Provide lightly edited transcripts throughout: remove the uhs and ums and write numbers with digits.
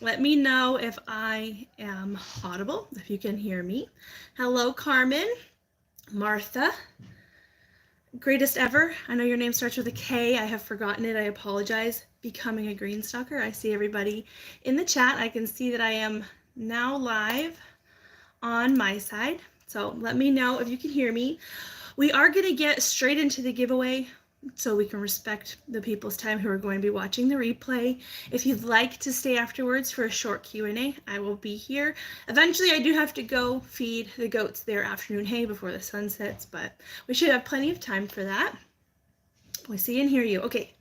Let me know if I am audible, if you can hear me. Hello, Carmen, Martha, greatest ever. I know your name starts with a K. I have forgotten it. I apologize. Becoming a green stalker. I see everybody in the chat. I can see that I am now live on my side. So let me know if you can hear me. We are going to get straight into the giveaway so we can respect the people's time who are going to be watching the replay. If you'd like to stay afterwards for a short Q&A, I will be here. Eventually, I do have to go feed the goats their afternoon hay before the sun sets, but we should have plenty of time for that. We see and hear you. Okay.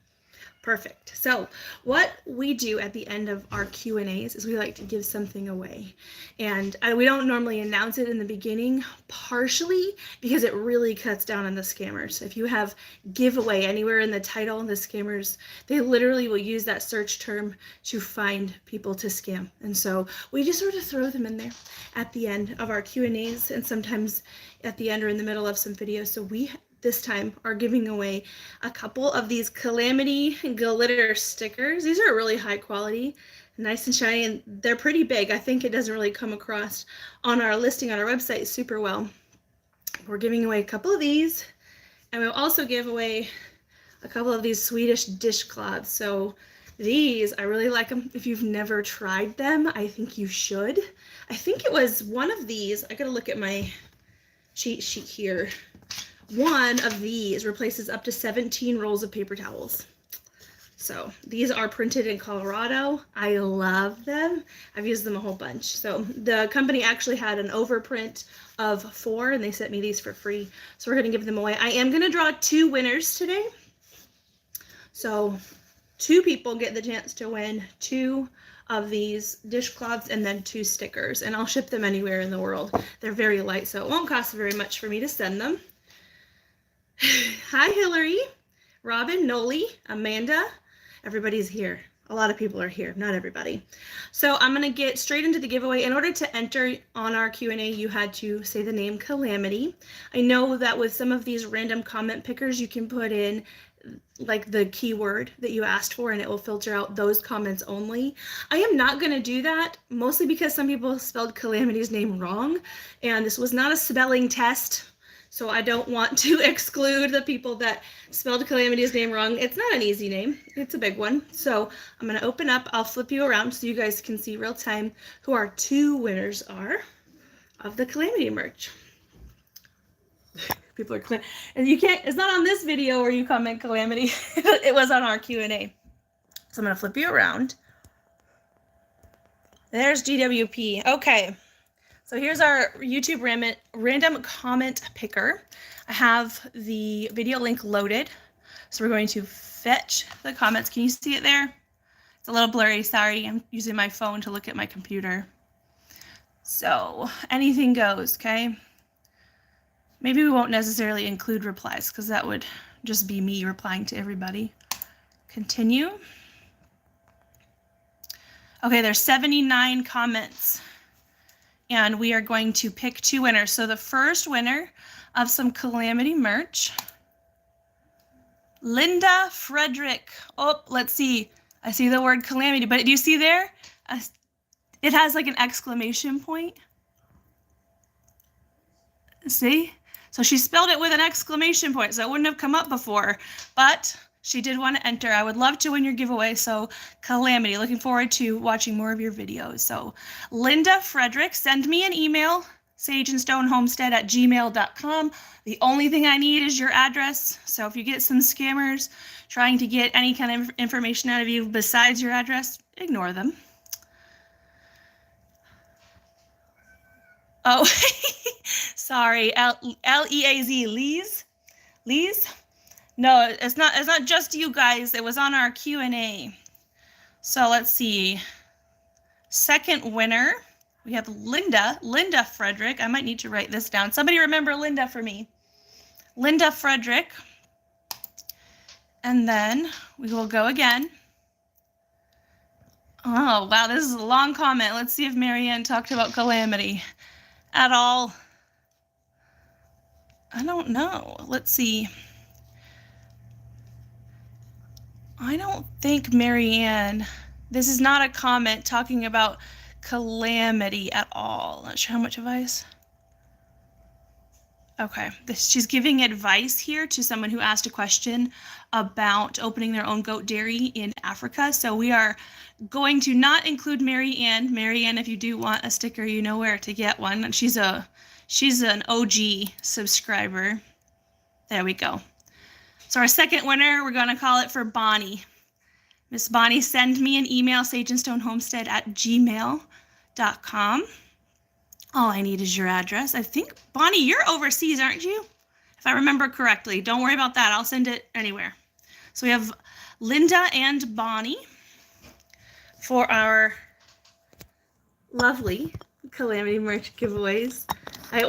Perfect. So what we do at the end of our Q&As is we like to give something away. And we don't normally announce it in the beginning, partially because it really cuts down on the scammers. If you have giveaway anywhere in the title, the scammers, they literally will use that search term to find people to scam. And so we just sort of throw them in there at the end of our Q&As and sometimes at the end or in the middle of some videos. So we this time are giving away a couple of these Calamity glitter stickers. These are really high quality, nice and shiny, and they're pretty big. I think it doesn't really come across on our listing on our website super well. We're giving away a couple of these, and we'll also give away a couple of these Swedish dishcloths. So these, I really like them. If you've never tried them, I think you should. I think it was one of these. I gotta look at my cheat sheet here. One of these replaces up to 17 rolls of paper towels. So these are printed in Colorado. I love them. I've used them a whole bunch. So the company actually had an overprint of 4 and they sent me these for free. So we're gonna give them away. I am gonna draw 2 winners today. So 2 people get the chance to win 2 of these dishcloths and then 2 stickers. And I'll ship them anywhere in the world. They're very light, so it won't cost very much for me to send them. Hi, Hillary, Robin, Noli, Amanda. Everybody's here. A lot of people are here, not everybody. So I'm going to get straight into the giveaway. In order to enter on our Q&A, you had to say the name Calamity. I know that with some of these random comment pickers, you can put in like the keyword that you asked for and it will filter out those comments only. I am not going to do that, mostly because some people spelled Calamity's name wrong, and this was not a spelling test. So I don't want to exclude the people that spelled Calamity's name wrong. It's not an easy name. It's a big one. So I'm going to open up. I'll flip you around so you guys can see real time who our 2 winners are of the Calamity merch. People are and you can't, it's not on this video where you comment Calamity. It was on our Q&A. So I'm going to flip you around. There's GWP. Okay. So here's our YouTube random comment picker. I have the video link loaded. So we're going to fetch the comments. Can you see it there? It's a little blurry, sorry. I'm using my phone to look at my computer. So anything goes, okay? Maybe we won't necessarily include replies because that would just be me replying to everybody. Continue. Okay, there's 79 comments. And we are going to pick 2 winners. So the first winner of some Calamity merch, Linda Frederick. Oh, let's see. I see the word Calamity, but do you see there? It has like an exclamation point. See? So she spelled it with an exclamation point, so it wouldn't have come up before, but she did want to enter. I would love to win your giveaway. So Calamity, looking forward to watching more of your videos. So Linda Frederick, send me an email, SageAndStoneHomestead@gmail.com. The only thing I need is your address. So if you get some scammers trying to get any kind of information out of you besides your address, ignore them. Oh, sorry, L-E-A-Z, Lee's? No, it's not just you guys. It was on our Q&A. So let's see. Second winner, we have Linda Frederick. I might need to write this down. Somebody remember Linda for me. Linda Frederick. And then we will go again. Oh, wow, this is a long comment. Let's see if Marianne talked about Calamity at all. I don't know. Let's see. I don't think Marianne This is not a comment talking about calamity at all. Not sure how much advice. Okay, she's giving advice here to someone who asked a question about opening their own goat dairy in Africa. So we are going to not include Mary Ann. Mary Ann, if you do want a sticker, you know where to get one. She's an OG subscriber. There we go. So our second winner, we're gonna call it for Bonnie. Miss Bonnie, send me an email, sageandstonehomestead@gmail.com. All I need is your address. I think, Bonnie, you're overseas, aren't you? If I remember correctly. Don't worry about that. I'll send it anywhere. So we have Linda and Bonnie for our lovely Calamity merch giveaways. I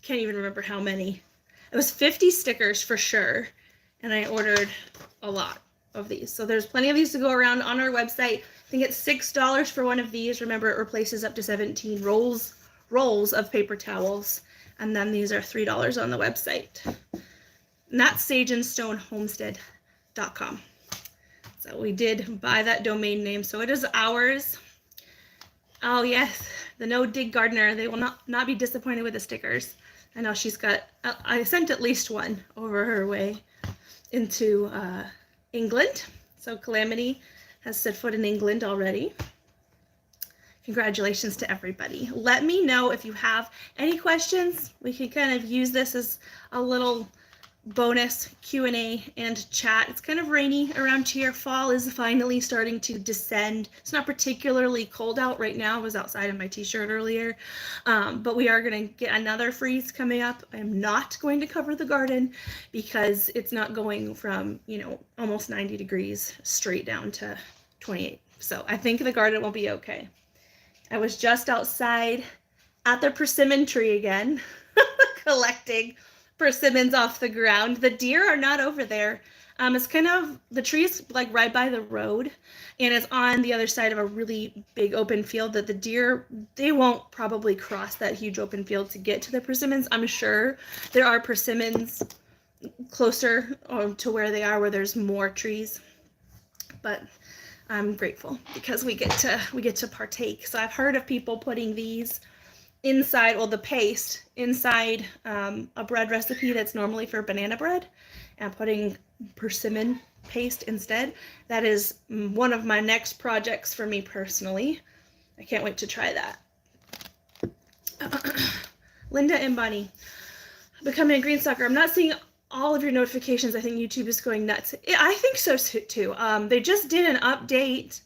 can't even remember how many. It was 50 stickers for sure. And I ordered a lot of these. So there's plenty of these to go around on our website. I think it's $6 for one of these. Remember, it replaces up to 17 rolls of paper towels, and then these are $3 on the website. And that's SageAndStoneHomestead.com. So we did buy that domain name, so it is ours. Oh yes, the No Dig Gardener, they will not be disappointed with the stickers. I know she's got, I sent at least one over her way into England. So Calamity has set foot in England already. Congratulations to everybody. Let me know if you have any questions. We can kind of use this as a little bonus Q&A and chat. It's kind of rainy around here. Fall is finally starting to descend. It's not particularly cold out right now. I was outside in my t-shirt earlier, but we are going to get another freeze coming up. I'm not going to cover the garden because it's not going from, almost 90 degrees straight down to 28. So I think the garden will be okay. I was just outside at the persimmon tree again, collecting persimmons off the ground. The deer are not over there. It's kind of, the tree's like right by the road, and it's on the other side of a really big open field that the deer, they won't probably cross that huge open field to get to the persimmons. I'm sure there are persimmons closer to where they are, where there's more trees, but I'm grateful because we get to partake. So I've heard of people putting these inside, the paste inside a bread recipe that's normally for banana bread, and putting persimmon paste instead. That is one of my next projects for me personally. I can't wait to try that. Linda and Bunny, becoming a green sucker. I'm not seeing all of your notifications. I think YouTube is going nuts. I think so too. They just did an update.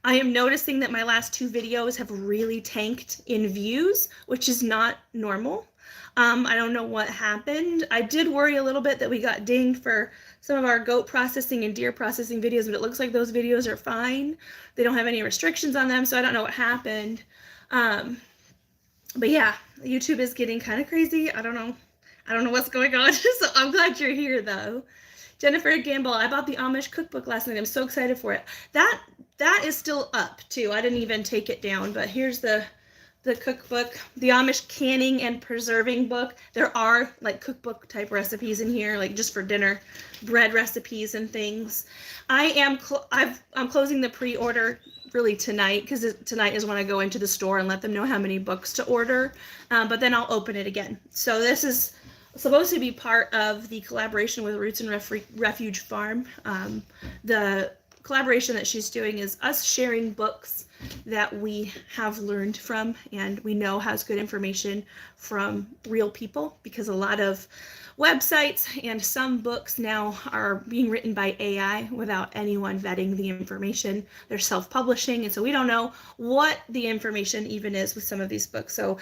I am noticing that my last 2 videos have really tanked in views, which is not normal. I don't know what happened. I did worry a little bit that we got dinged for some of our goat processing and deer processing videos, but it looks like those videos are fine. They don't have any restrictions on them, so I don't know what happened. But yeah, YouTube is getting kind of crazy. I don't know what's going on. So I'm glad you're here though. Jennifer Gamble, I bought the Amish cookbook last night. I'm so excited for it. That is still up too. I didn't even take it down, but here's the cookbook, the Amish canning and preserving book. There are like cookbook type recipes in here, like just for dinner, bread recipes and things. I'm closing the pre-order really tonight, because tonight is when I go into the store and let them know how many books to order, but then I'll open it again. So this is supposed to be part of the collaboration with Roots and Refuge Farm. The collaboration that she's doing is us sharing books that we have learned from and we know has good information from real people, because a lot of websites and some books now are being written by AI without anyone vetting the information. They're self-publishing, and so we don't know what the information even is with some of these books. So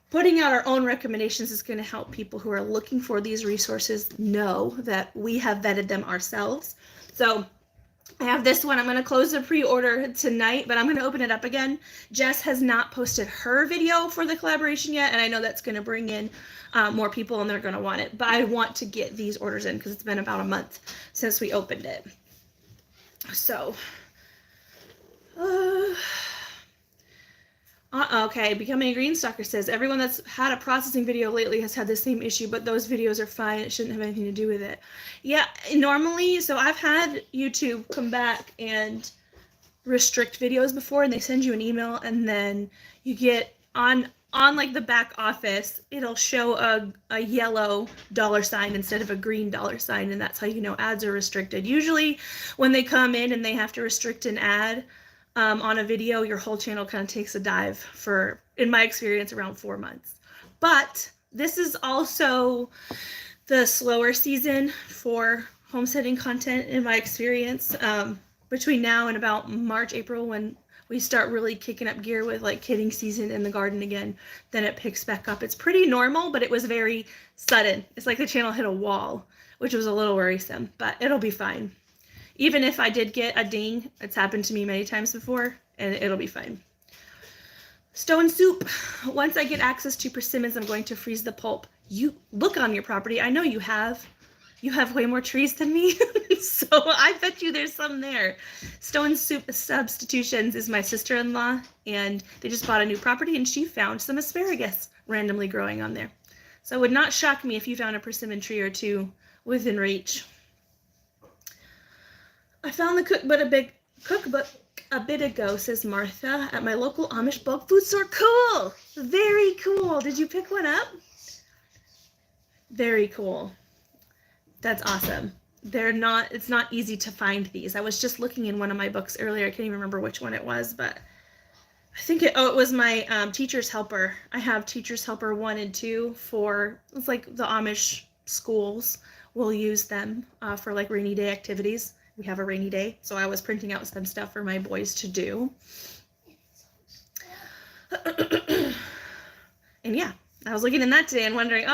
putting out our own recommendations is going to help people who are looking for these resources know that we have vetted them ourselves. So I have this one. I'm going to close the pre-order tonight, but I'm going to open it up again. Jess has not posted her video for the collaboration yet, and I know that's going to bring in more people and they're going to want it. But I want to get these orders in because it's been about a month since we opened it. So, okay, Becoming a Green Stalker says, everyone that's had a processing video lately has had the same issue, but those videos are fine. It shouldn't have anything to do with it. Yeah, normally, so I've had YouTube come back and restrict videos before, and they send you an email, and then you get on like the back office, it'll show a yellow $sign instead of a green $sign, and that's how you know ads are restricted. Usually when they come in and they have to restrict an ad on a video, your whole channel kind of takes a dive for, in my experience, around 4 months. But this is also the slower season for homesteading content in my experience. Between now and about March, April, when we start really kicking up gear with like kidding season in the garden again, then it picks back up. It's pretty normal, but it was very sudden. It's like the channel hit a wall, which was a little worrisome, but it'll be fine. Even if I did get a ding, it's happened to me many times before, and it'll be fine. Stone soup. Once I get access to persimmons, I'm going to freeze the pulp. You look on your property. I know you have. You have way more trees than me, so I bet you there's some there. Stone Soup Substitutions is my sister-in-law, and they just bought a new property, and she found some asparagus randomly growing on there. So it would not shock me if you found a persimmon tree or two within reach. I found the cookbook a bit ago, says Martha, at my local Amish bulk food store. Cool! Very cool. Did you pick one up? Very cool. That's awesome. It's not easy to find these. I was just looking in one of my books earlier. I can't even remember which one it was, but I think it was my Teacher's Helper. I have Teacher's Helper 1 and 2 for, it's like the Amish schools will use them for like rainy day activities. We have a rainy day, so I was printing out some stuff for my boys to do. And yeah, I was looking in that today and wondering,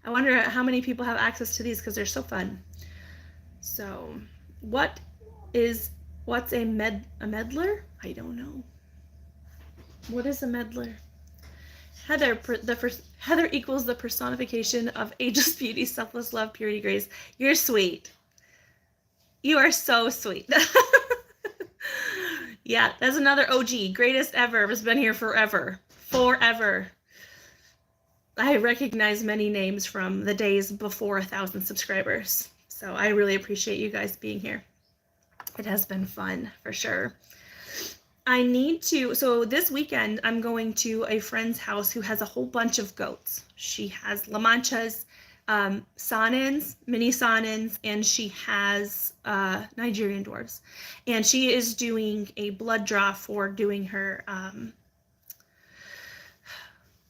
I wonder how many people have access to these because they're so fun. So, what's a meddler? I don't know. What is a meddler? Heather equals the personification of ageless beauty, selfless love, purity, grace. You're sweet. You are so sweet. Yeah, that's another OG. Greatest ever. Has been here forever. Forever. I recognize many names from the days before 1,000 subscribers. So I really appreciate you guys being here. It has been fun for sure. So this weekend I'm going to a friend's house who has a whole bunch of goats. She has La Manchas, Saanens, mini Saanens, and she has Nigerian dwarves. And she is doing a blood draw for doing her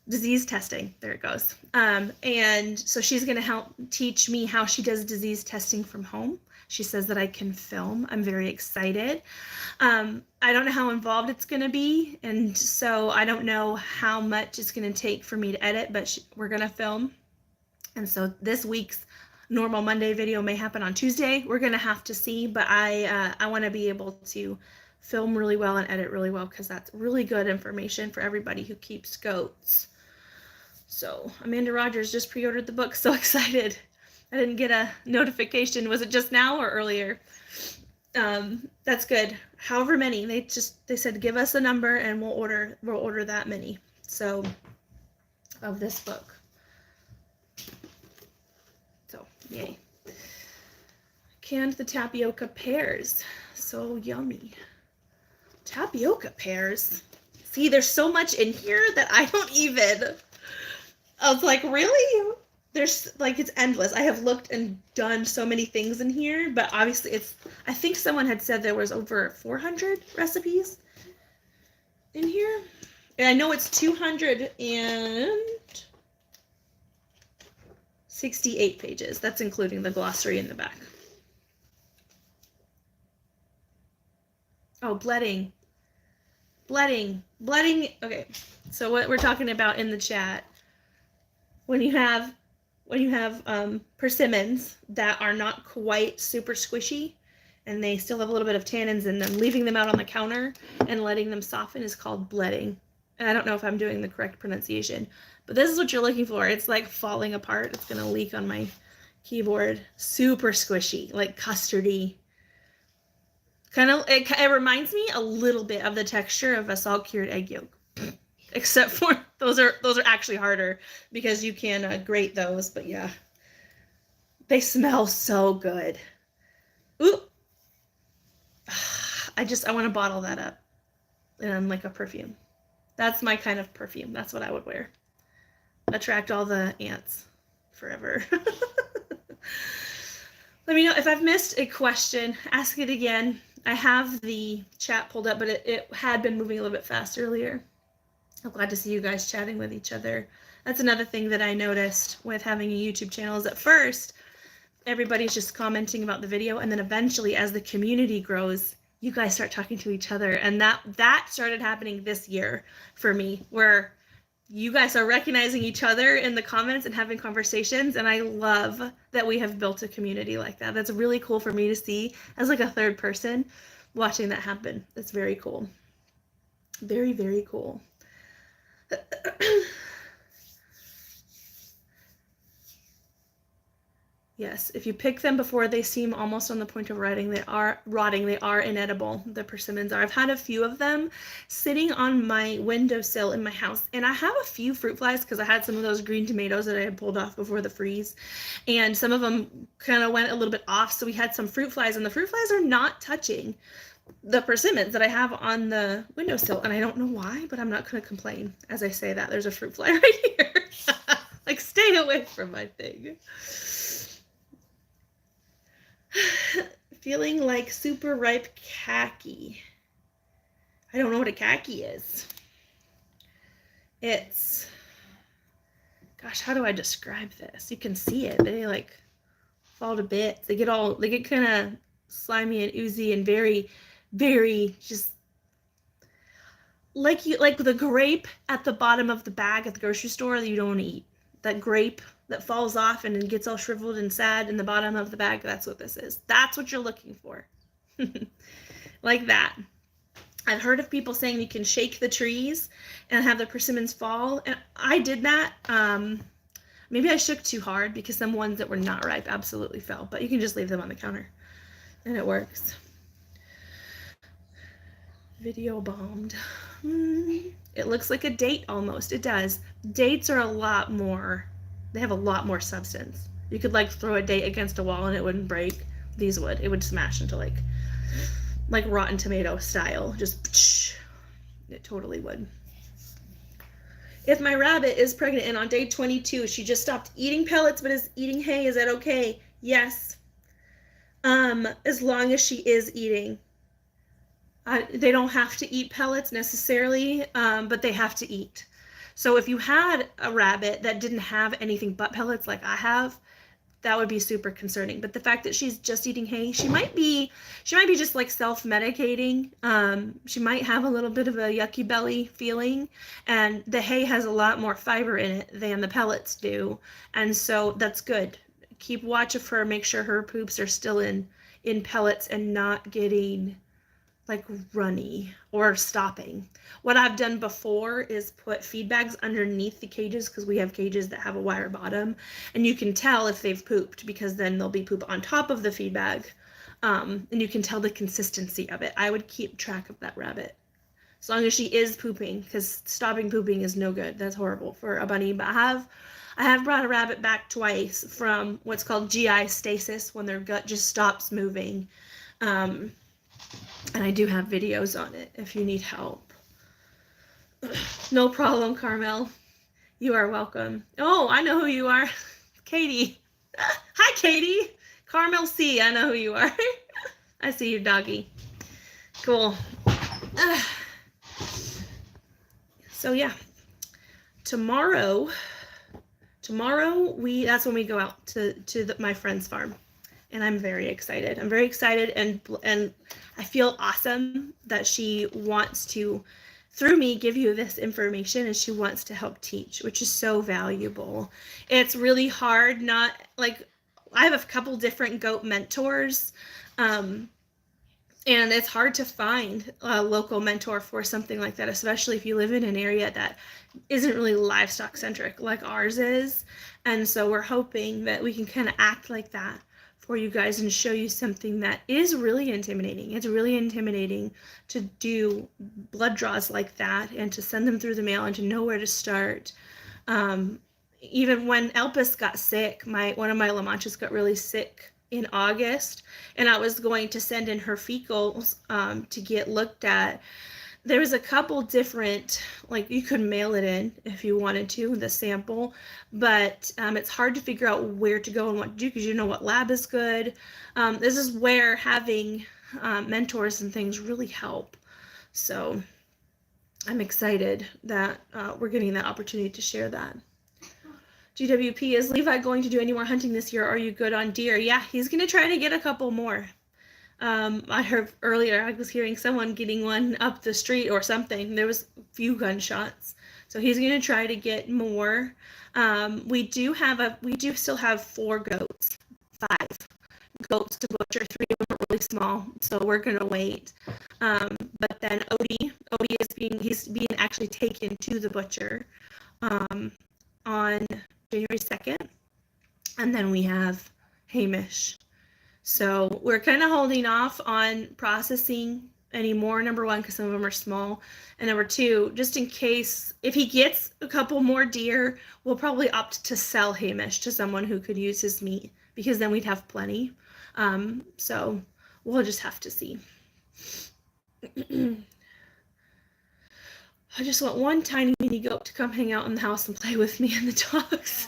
disease testing. There it goes. And so she's going to help teach me how she does disease testing from home. She says that I can film. I'm very excited. I don't know how involved it's going to be, and so I don't know how much it's going to take for me to edit, but we're going to film. And so this week's normal Monday video may happen on Tuesday. We're going to have to see, but I want to be able to film really well and edit really well because that's really good information for everybody who keeps goats. So Amanda Rogers just pre-ordered the book. So excited. I didn't get a notification. Was it just now or earlier? That's good. However many. They said give us a number and we'll order that many. So of this book. So yay. Canned the tapioca pears. So yummy. Tapioca pears. See, there's so much in here that I don't even. I was like, really? There's like, it's endless. I have looked and done so many things in here, but obviously I think someone had said there was over 400 recipes in here. And I know it's 268 pages. That's including the glossary in the back. Oh, bledding. Okay, so what we're talking about in the chat, when you have persimmons that are not quite super squishy and they still have a little bit of tannins in them, leaving them out on the counter and letting them soften is called bledding. And I don't know if I'm doing the correct pronunciation, but this is what you're looking for. It's like falling apart. It's gonna leak on my keyboard. Super squishy, like custardy. It reminds me a little bit of the texture of a salt cured egg yolk, except for those are actually harder because you can grate those. But yeah, they smell so good. Ooh, I want to bottle that up and like a perfume. That's my kind of perfume. That's what I would wear. Attract all the ants forever. Let me know if I've missed a question. Ask it again. I have the chat pulled up, but it had been moving a little bit fast earlier. I'm glad to see you guys chatting with each other. That's another thing that I noticed with having a YouTube channel is at first, everybody's just commenting about the video, and then eventually as the community grows, you guys start talking to each other. And that started happening this year for me, where you guys are recognizing each other in the comments and having conversations, and I love that we have built a community like that. That's really cool for me to see as like a third person watching that happen. It's very cool. Very, very cool. Yes, if you pick them before they seem almost on the point of rotting, they are inedible. The persimmons are. I've had a few of them sitting on my windowsill in my house, and I have a few fruit flies because I had some of those green tomatoes that I had pulled off before the freeze, and some of them kind of went a little bit off, so we had some fruit flies, and the fruit flies are not touching the persimmons that I have on the windowsill, and I don't know why, but I'm not going to complain. As I say that, there's a fruit fly right here. Like, stay away from my thing. Feeling like super ripe khaki. I don't know what a khaki is. It's, gosh, how do I describe this? You can see it. They like fall to bits. They get kind of slimy and oozy and very, very just like the grape at the bottom of the bag at the grocery store that you don't want to eat. That grape that falls off and gets all shriveled and sad in the bottom of the bag. That's what this is. That's what you're looking for. Like that. I've heard of people saying you can shake the trees and have the persimmons fall. And I did that. Maybe I shook too hard because some ones that were not ripe absolutely fell. But you can just leave them on the counter and it works. Video bombed. It looks like a date almost. It does. Dates are a lot more, they have a lot more substance. You could like throw a date against a wall and it wouldn't break. These would. It would smash into like rotten tomato style. Just, it totally would. If my rabbit is pregnant and on day 22, she just stopped eating pellets but is eating hay, is that okay? Yes. As long as she is eating. They don't have to eat pellets necessarily, but they have to eat. So if you had a rabbit that didn't have anything but pellets like I have, that would be super concerning. But the fact that she's just eating hay, she might be just like self-medicating. She might have a little bit of a yucky belly feeling, and the hay has a lot more fiber in it than the pellets do. And so that's good. Keep watch of her, make sure her poops are still in pellets and not getting like runny or stopping. What I've done before is put feed bags underneath the cages, because we have cages that have a wire bottom, and you can tell if they've pooped because then there'll be poop on top of the feed bag, and you can tell the consistency of it. I would keep track of that rabbit as long as she is pooping, because stopping pooping is no good. That's horrible for a bunny. But I have brought a rabbit back twice from what's called GI stasis, when their gut just stops moving. And I do have videos on it if you need help. No problem, Carmel. You are welcome. Oh, I know who you are. Katie. Hi, Katie. Carmel C. I know who you are. I see you, doggy. Cool. So yeah, tomorrow that's when we go out to my friend's farm. And I'm very excited. I'm very excited, and I feel awesome that she wants to, through me, give you this information, and she wants to help teach, which is so valuable. It's really hard, not like, I have a couple different goat mentors, and it's hard to find a local mentor for something like that, especially if you live in an area that isn't really livestock centric like ours is. And so we're hoping that we can kind of act like that for you guys and show you something that is really intimidating. It's really intimidating to do blood draws like that and to send them through the mail and to know where to start. Even when Elpis got sick, one of my La Manchas got really sick in August, and I was going to send in her fecals to get looked at. There was a couple different, like you could mail it in if you wanted to, the sample, but it's hard to figure out where to go and what to do because you know what lab is good. This is where having mentors and things really help. So I'm excited that we're getting that opportunity to share that. GWP, is Levi going to do any more hunting this year? Are you good on deer? Yeah, he's going to try to get a couple more. I heard earlier, I was hearing someone getting one up the street or something. There was a few gunshots. So he's going to try to get more. We do still have 4 goats, 5 goats to butcher. 3 of them are really small, so we're going to wait. But then Odie is being actually taken to the butcher on January 2nd. And then we have Hamish. So we're kind of holding off on processing any more, number 1, because some of them are small. And number 2, just in case, if he gets a couple more deer, we'll probably opt to sell Hamish to someone who could use his meat, because then we'd have plenty. So we'll just have to see. I just want one tiny mini goat to come hang out in the house and play with me and the dogs.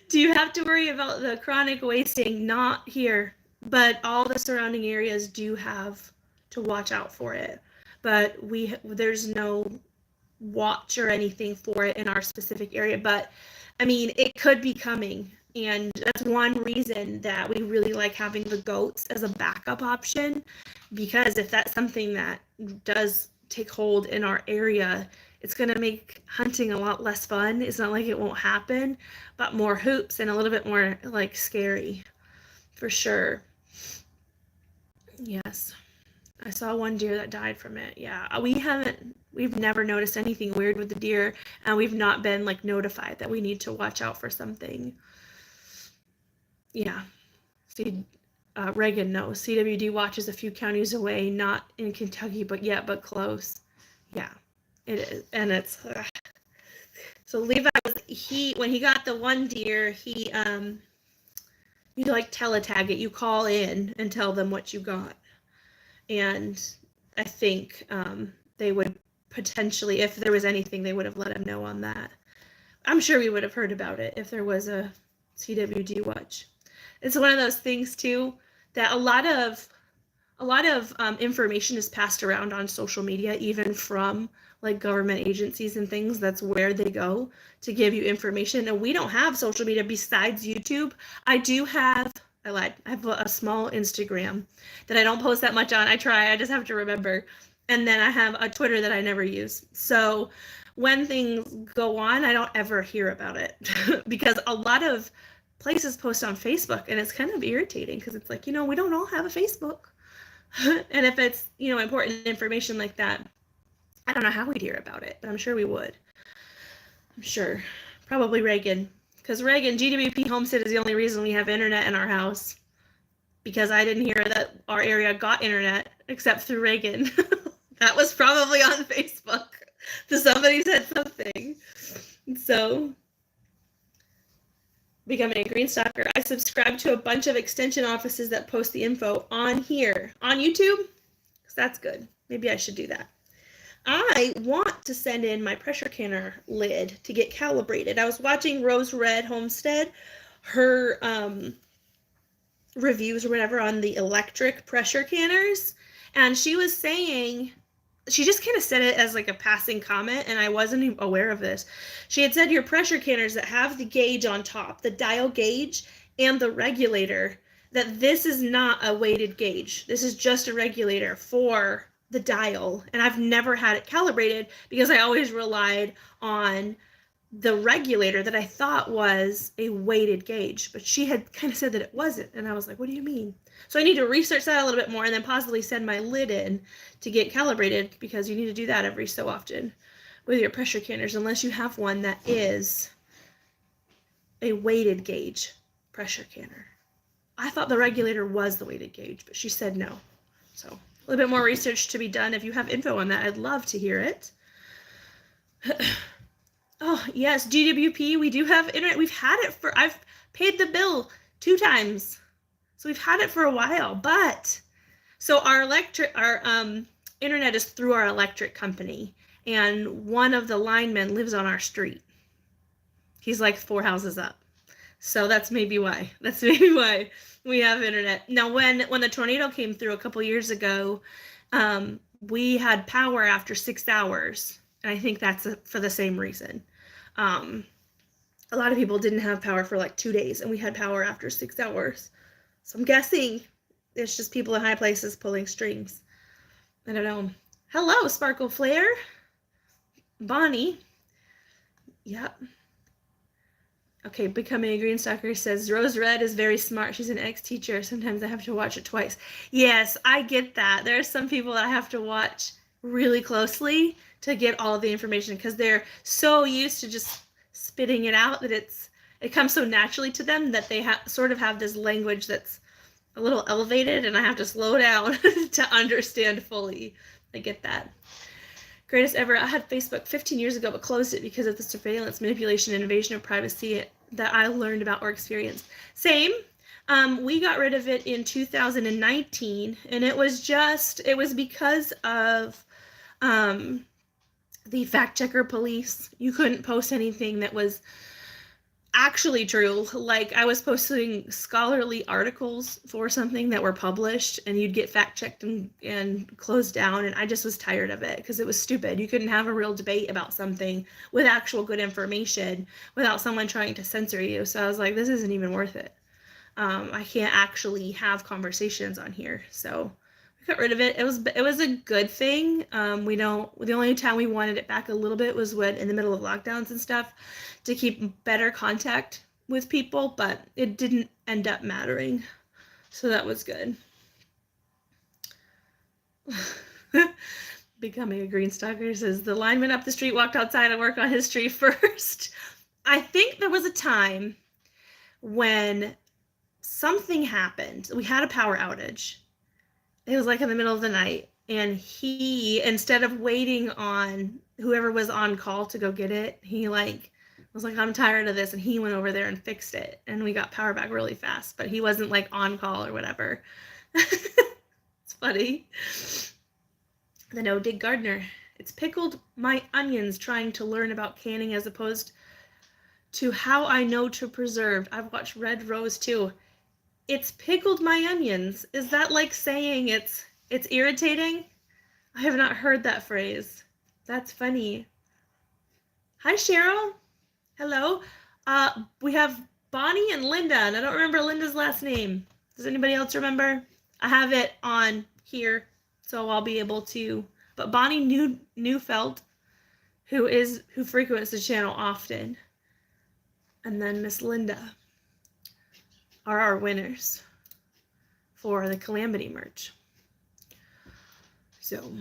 Do you have to worry about the chronic wasting? Not here, but all the surrounding areas do have to watch out for it. But there's no watch or anything for it in our specific area. But I mean, it could be coming. And that's one reason that we really like having the goats as a backup option, because if that's something that does take hold in our area, it's going to make hunting a lot less fun. It's not like it won't happen, but more hoops and a little bit more like scary for sure. Yes, I saw one deer that died from it. Yeah, we've never noticed anything weird with the deer, and we've not been like notified that we need to watch out for something. Yeah, see, Reagan knows. CWD watches a few counties away, not in Kentucky, but close. Yeah, it is, and it's. So Levi when he got the one deer, you like teletag it. You call in and tell them what you got, and I think they would potentially, if there was anything, they would have let him know on that. I'm sure we would have heard about it if there was a CWD watch. It's one of those things too that a lot of information is passed around on social media, even from like government agencies and things. That's where they go to give you information. And we don't have social media besides YouTube. I lied. I have a small Instagram that I don't post that much on. I try. I just have to remember. And then I have a Twitter that I never use. So when things go on, I don't ever hear about it because a lot of places post on Facebook, and it's kind of irritating because it's like, we don't all have a Facebook. And if it's, important information like that, I don't know how we'd hear about it, but I'm sure we would. I'm sure. Probably Reagan. Because Reagan, GWP Homestead is the only reason we have internet in our house. Because I didn't hear that our area got internet except through Reagan. That was probably on Facebook. So somebody said something. So, becoming a green stalker. I subscribe to a bunch of extension offices that post the info on here. On YouTube? Because that's good. Maybe I should do that. I want to send in my pressure canner lid to get calibrated. I was watching Rose Red Homestead, her reviews or whatever on the electric pressure canners, and she was saying, she just kind of said it as like a passing comment, and I wasn't even aware of this. She had said your pressure canners that have the gauge on top, the dial gauge and the regulator, that this is not a weighted gauge. This is just a regulator for the dial. And I've never had it calibrated because I always relied on the regulator that I thought was a weighted gauge. But she had kind of said that it wasn't. And I was like, what do you mean? So I need to research that a little bit more and then possibly send my lid in to get calibrated, because you need to do that every so often with your pressure canners, unless you have one that is a weighted gauge pressure canner. I thought the regulator was the weighted gauge, but she said no. So a little bit more research to be done. If you have info on that, I'd love to hear it. Oh, yes, GWP, we do have internet. I've paid the bill 2 times. So we've had it for a while, but so our internet is through our electric company, and one of the linemen lives on our street. He's like 4 houses up. So that's maybe why. That's maybe why we have internet. Now, when the tornado came through a couple years ago, we had power after 6 hours, and I think that's for the same reason. A lot of people didn't have power for like 2 days, and we had power after 6 hours. So I'm guessing it's just people in high places pulling strings. I don't know. Hello, Sparkle Flare. Bonnie. Yep. Okay, Becoming a Green Stalker says, Rose Red is very smart. She's an ex-teacher. Sometimes I have to watch it twice. Yes, I get that. There are some people that I have to watch really closely to get all of the information because they're so used to just spitting it out that it comes so naturally to them that they sort of have this language that's a little elevated, and I have to slow down to understand fully. I get that. Greatest ever. I had Facebook 15 years ago, but closed it because of the surveillance, manipulation, and invasion of privacy that I learned about or experienced. Same. We got rid of it in 2019, and it was because of the fact checker police. You couldn't post anything that was actually true. Like, I was posting scholarly articles for something that were published, and you'd get fact checked and closed down, and I just was tired of it because it was stupid. You couldn't have a real debate about something with actual good information without someone trying to censor you. So I was like, this isn't even worth it. I can't actually have conversations on here. So we got rid of it. It was a good thing. The only time we wanted it back a little bit was when in the middle of lockdowns and stuff, to keep better contact with people, but it didn't end up mattering. So that was good. Becoming a Green Stalker says, the lineman up the street walked outside and worked on his tree first. I think there was a time when something happened. We had a power outage. It was like in the middle of the night, and he, instead of waiting on whoever was on call to go get it, he was like, I'm tired of this, and he went over there and fixed it, and we got power back really fast, but he wasn't like on call or whatever. It's funny. The No Dig Gardener. It's pickled my onions trying to learn about canning as opposed to how I know to preserve. I've watched Red Rose too. It's pickled my onions. Is that like saying it's irritating? I have not heard that phrase. That's funny. Hi, Cheryl. Hello. We have Bonnie and Linda, and I don't remember Linda's last name. Does anybody else remember? I have it on here, so I'll be able to. But Bonnie Neufeld, who frequents the channel often, and then Miss Linda are our winners for the Calamity merch. So,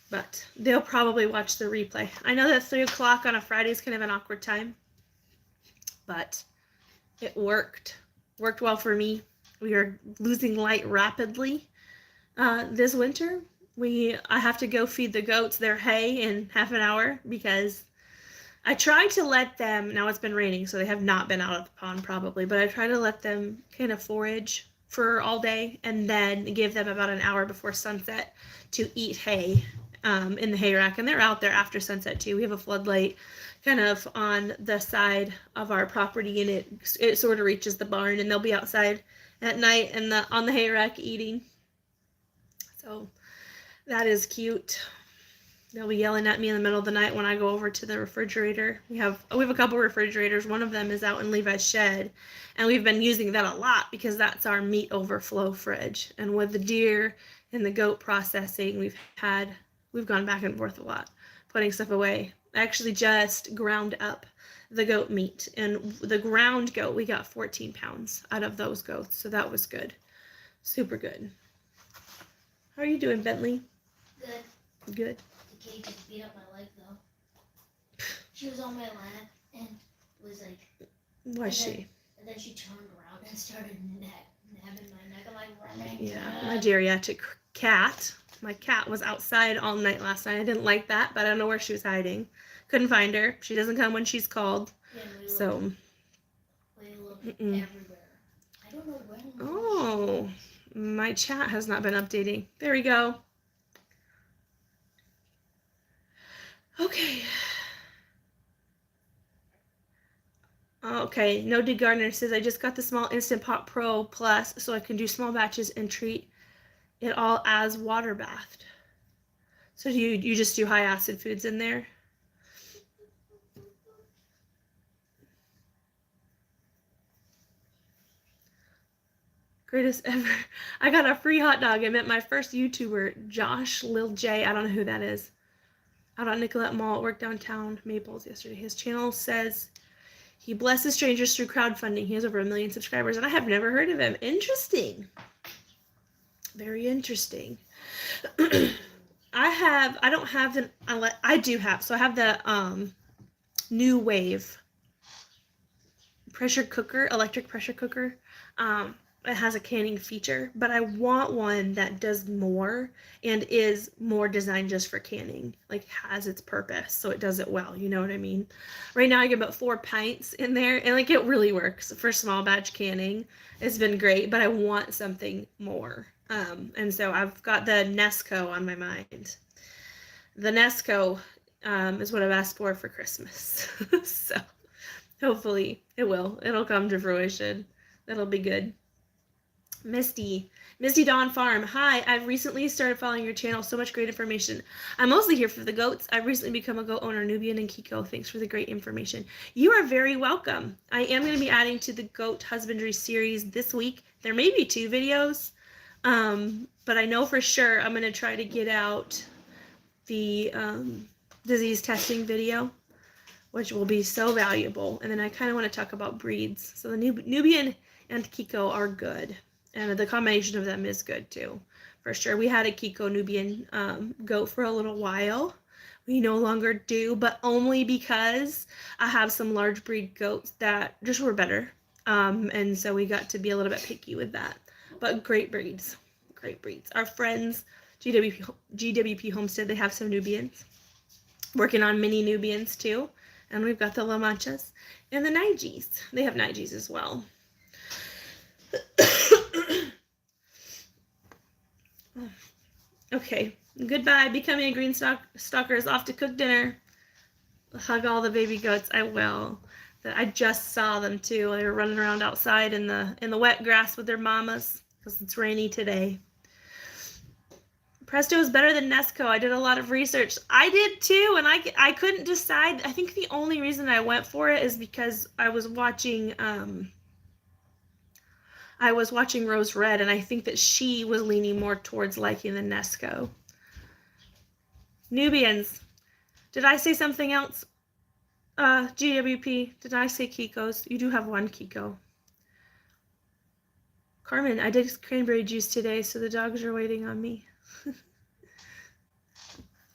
but they'll probably watch the replay. I know that 3 o'clock on a Friday is kind of an awkward time, but it worked well for me. We are losing light rapidly this winter. I have to go feed the goats their hay in half an hour because I try to let them, now it's been raining, so they have not been out of the pond probably, but I try to let them kind of forage for all day and then give them about an hour before sunset to eat hay in the hay rack. And they're out there after sunset too. We have a floodlight kind of on the side of our property, and it sort of reaches the barn, and they'll be outside at night and on the hay rack eating. So that is cute. They'll be yelling at me in the middle of the night when I go over to the refrigerator. We have a couple refrigerators. One of them is out in Levi's shed, and we've been using that a lot because that's our meat overflow fridge. And with the deer and the goat processing, we've gone back and forth a lot, putting stuff away. I actually just ground up the goat meat, and the ground goat, we got 14 pounds out of those goats, so that was good. Super good. How are you doing, Bentley? Good. Good. The kitty just beat up my leg, though. She was on my lap and was like... Was she? And then she turned around and started nabbing my neck. I'm like, running. Yeah, my geriatric cat. My cat was outside all night last night. I didn't like that, but I don't know where she was hiding. Couldn't find her. She doesn't come when she's called. Yeah, we so... looked everywhere. I don't know when. Oh, my chat has not been updating. There we go. Okay. Okay, No Dig Gardener says, I just got the small Instant Pot Pro Plus so I can do small batches and treat it all as water bathed. So you just do high acid foods in there? Greatest ever. I got a free hot dog. I met my first YouTuber, Josh Lil J. I don't know who that is. Out on Nicollet Mall at work downtown Maples yesterday. His channel says he blesses strangers through crowdfunding. He has over 1 million subscribers, and I have never heard of him. Interesting. Very interesting. I don't have an, I do have, so I have the New Wave pressure cooker, electric pressure cooker. It has a canning feature, but I want one that does more and is more designed just for canning, like has its purpose, so it does it well, you know what I mean? Right now I get about 4 pints in there, and like it really works for small batch canning. It's been great, but I want something more. And so I've got the Nesco on my mind. The Nesco is what I've asked for Christmas. So hopefully it'll come to fruition. That'll be good. Misty Dawn Farm. Hi, I've recently started following your channel. So much great information. I'm mostly here for the goats. I've recently become a goat owner, Nubian and Kiko. Thanks for the great information. You are very welcome. I am going to be adding to the goat husbandry series this week. There may be 2 videos, but I know for sure I'm going to try to get out the disease testing video, which will be so valuable. And then I kind of want to talk about breeds. So the Nubian and Kiko are good. And the combination of them is good too, for sure. We had a Kiko Nubian goat for a little while. We no longer do, but only because I have some large breed goats that just were better. And so we got to be a little bit picky with that. But great breeds, great breeds. Our friends, GWP Homestead, they have some Nubians. Working on mini Nubians too. And we've got the La Manchas and the Nigis. They have Nigis as well. Okay, goodbye. Becoming a green stalker is off to cook dinner. Hug all the baby goats. I will. I just saw them too. They were running around outside in the wet grass with their mamas because it's rainy today. Presto is better than Nesco. I did a lot of research. I did too, and I couldn't decide. I think the only reason I went for it is because I was watching Rose Red, and I think that she was leaning more towards liking the Nesco. Nubians. Did I say something else? GWP. Did I say Kiko's? You do have 1 Kiko. Carmen, I did cranberry juice today, so the dogs are waiting on me.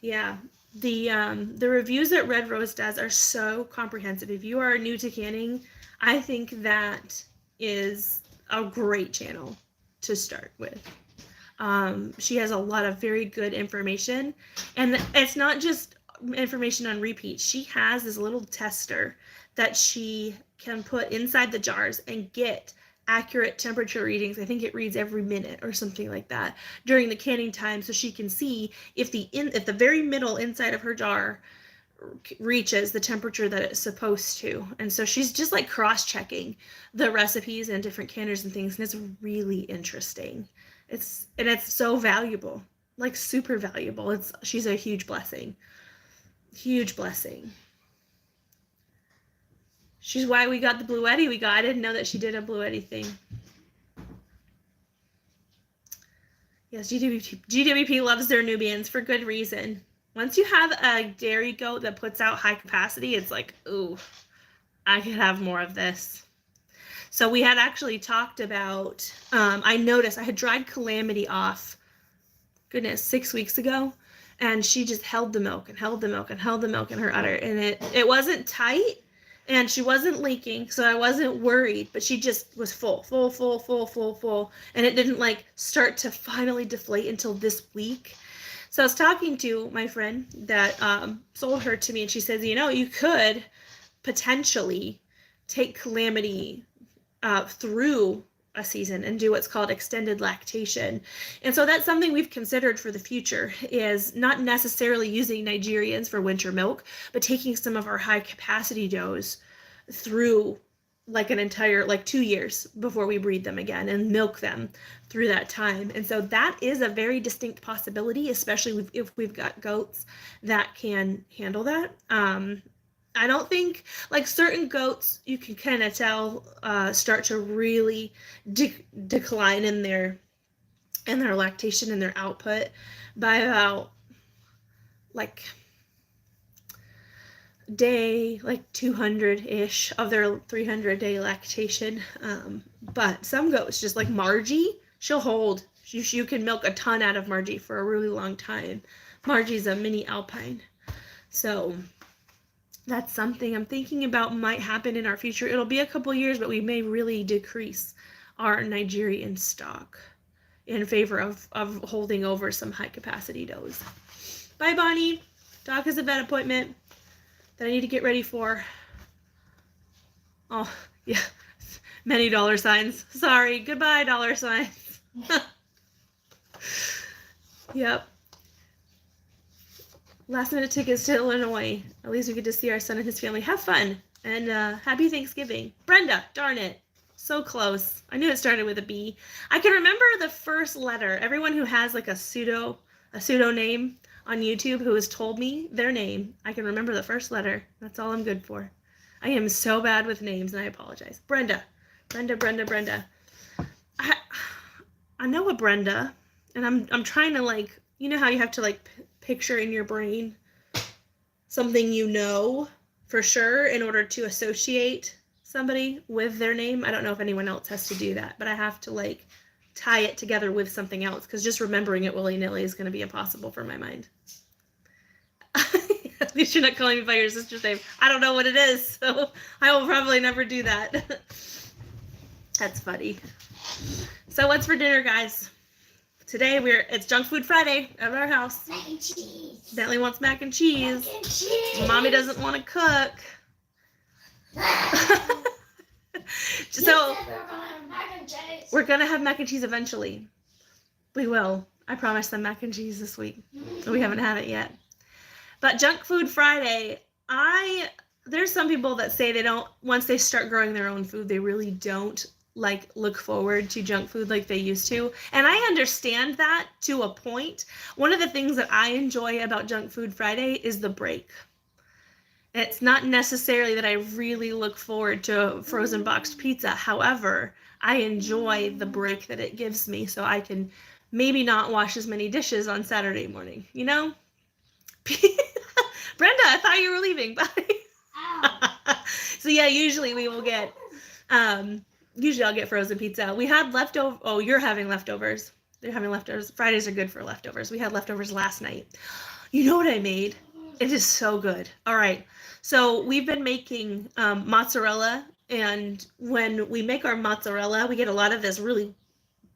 Yeah. The reviews that Red Rose does are so comprehensive. If you are new to canning, I think that is a great channel to start with. She has a lot of very good information, and it's not just information on repeat. She has this little tester that she can put inside the jars and get accurate temperature readings. I think it reads every minute or something like that during the canning time, so she can see if the very middle inside of her jar reaches the temperature that it's supposed to. And so she's just like cross-checking the recipes and different canners and things, and it's really interesting. It's so valuable, like super valuable. She's a huge blessing. Huge blessing. She's why we got the Bluetti we got. I didn't know that she did a Bluetti thing. Yes, GWP loves their Nubians for good reason. Once you have a dairy goat that puts out high capacity, it's like, ooh, I could have more of this. So we had actually talked about, I noticed I had dried Calamity off, 6 weeks ago, and she just held the milk and held the milk and held the milk in her udder, and it wasn't tight, and she wasn't leaking, so I wasn't worried, but she just was full, and it didn't like start to finally deflate until this week. So I was talking to my friend that sold her to me, and she says, you could potentially take Calamity through a season and do what's called extended lactation. And so that's something we've considered for the future, is not necessarily using Nigerians for winter milk, but taking some of our high capacity does through like an entire, like 2 years before we breed them again and milk them through that time. And so that is a very distinct possibility, especially if we've got goats that can handle that. I don't think, like certain goats, you can kind of tell start to really decline in their lactation and their output by about like day, like 200-ish of their 300-day lactation. But some goats, just like Margie, she'll hold. You can milk a ton out of Margie for a really long time. Margie's a mini alpine. So that's something I'm thinking about might happen in our future. It'll be a couple years, but we may really decrease our Nigerian stock in favor of holding over some high capacity does. Bye, Bonnie. Doc has a vet appointment that I need to get ready for. Oh, yeah. Many dollar signs. Sorry. Goodbye, dollar signs. Yep. Last minute tickets to Illinois. At least we get to see our son and his family. Have fun. And happy Thanksgiving. Brenda, darn it. So close. I knew it started with a B. I can remember the first letter. Everyone who has like a pseudo name on YouTube who has told me their name, I can remember the first letter. That's all I'm good for. I am so bad with names, and I apologize. Brenda. I know a Brenda, and I'm trying to, like, you know how you have to like picture in your brain something you know for sure in order to associate somebody with their name. I don't know if anyone else has to do that, but I have to like tie it together with something else, because just remembering it willy-nilly is going to be impossible for my mind. At least you're not calling me by your sister's name. I don't know what it is, so I will probably never do that. That's funny. So what's for dinner, guys? Today it's Junk Food Friday at our house. Mac and cheese. Bentley wants mac and cheese. Mac and cheese. Mommy doesn't want to cook. So we're gonna have mac and cheese eventually. We will. I promised them mac and cheese this week. We haven't had it yet. But Junk Food Friday, there's some people that say they don't, once they start growing their own food, they really don't like look forward to junk food like they used to. And I understand that to a point. One of the things that I enjoy about Junk Food Friday is the break. It's not necessarily that I really look forward to frozen boxed pizza. However, I enjoy the break that it gives me, so I can maybe not wash as many dishes on Saturday morning, you know? Brenda, I thought you were leaving. Bye. So yeah, usually we will get, usually I'll get frozen pizza. We had leftover. Oh, you're having leftovers. They're having leftovers. Fridays are good for leftovers. We had leftovers last night. You know what I made? It is so good. All right. So we've been making mozzarella, and when we make our mozzarella, we get a lot of this really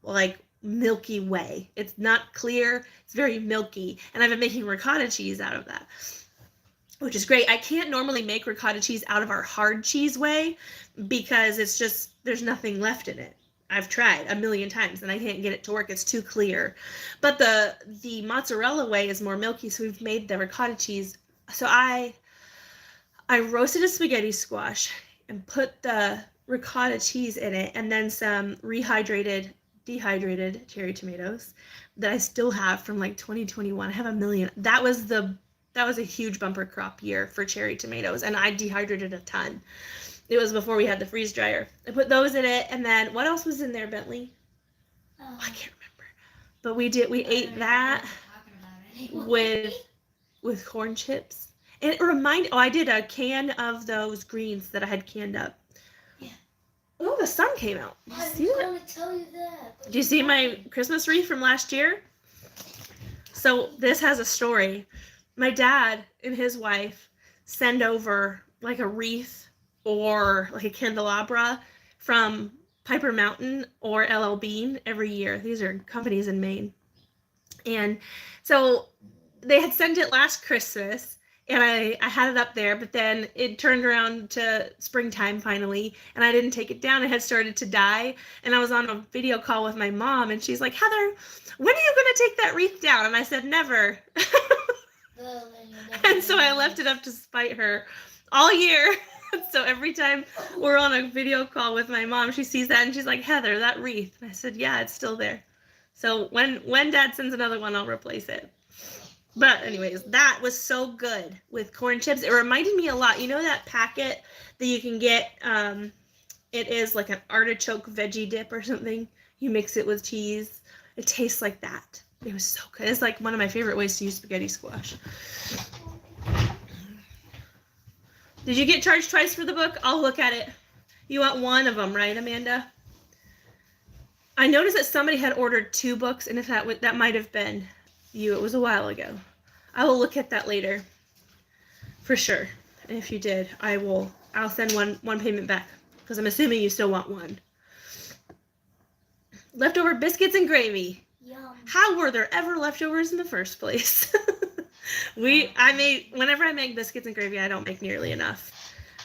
like milky whey. It's not clear. It's very milky. And I've been making ricotta cheese out of that, which is great. I can't normally make ricotta cheese out of our hard cheese whey because it's just, there's nothing left in it. I've tried a million times and I can't get it to work. It's too clear. But the mozzarella whey is more milky, so we've made the ricotta cheese. So I roasted a spaghetti squash and put the ricotta cheese in it, and then some dehydrated cherry tomatoes that I still have from like 2021. I have a million. That was a huge bumper crop year for cherry tomatoes, and I dehydrated a ton. It was before we had the freeze dryer. I put those in it, and then what else was in there, Bentley? Oh, I can't remember. But we ate that with corn chips. And it I did a can of those greens that I had canned up. Yeah. Oh, the sun came out. Did you see that? I was going to tell you that. Did you see my Christmas wreath from last year? So this has a story. My dad and his wife send over like a wreath or like a candelabra from Piper Mountain or LL Bean every year. These are companies in Maine. And so they had sent it last Christmas, and I had it up there, but then it turned around to springtime finally, and I didn't take it down. It had started to die, and I was on a video call with my mom, and she's like, Heather, when are you going to take that wreath down? And I said, never. And so I left it up to spite her all year. So every time we're on a video call with my mom, she sees that, and she's like, Heather, that wreath. And I said, yeah, it's still there. So when Dad sends another one, I'll replace it. But anyways, that was so good with corn chips. It reminded me a lot. You know that packet that you can get? It is like an artichoke veggie dip or something. You mix it with cheese. It tastes like that. It was so good. It's like one of my favorite ways to use spaghetti squash. Did you get charged twice for the book? I'll look at it. You want one of them, right, Amanda? I noticed that somebody had ordered 2 books, and if that might have been you. It was a while ago. I will look at that later for sure. And if you did, I'll send one payment back, because I'm assuming you still want one. Leftover biscuits and gravy. Yum. How were there ever leftovers in the first place? Whenever I make biscuits and gravy, I don't make nearly enough.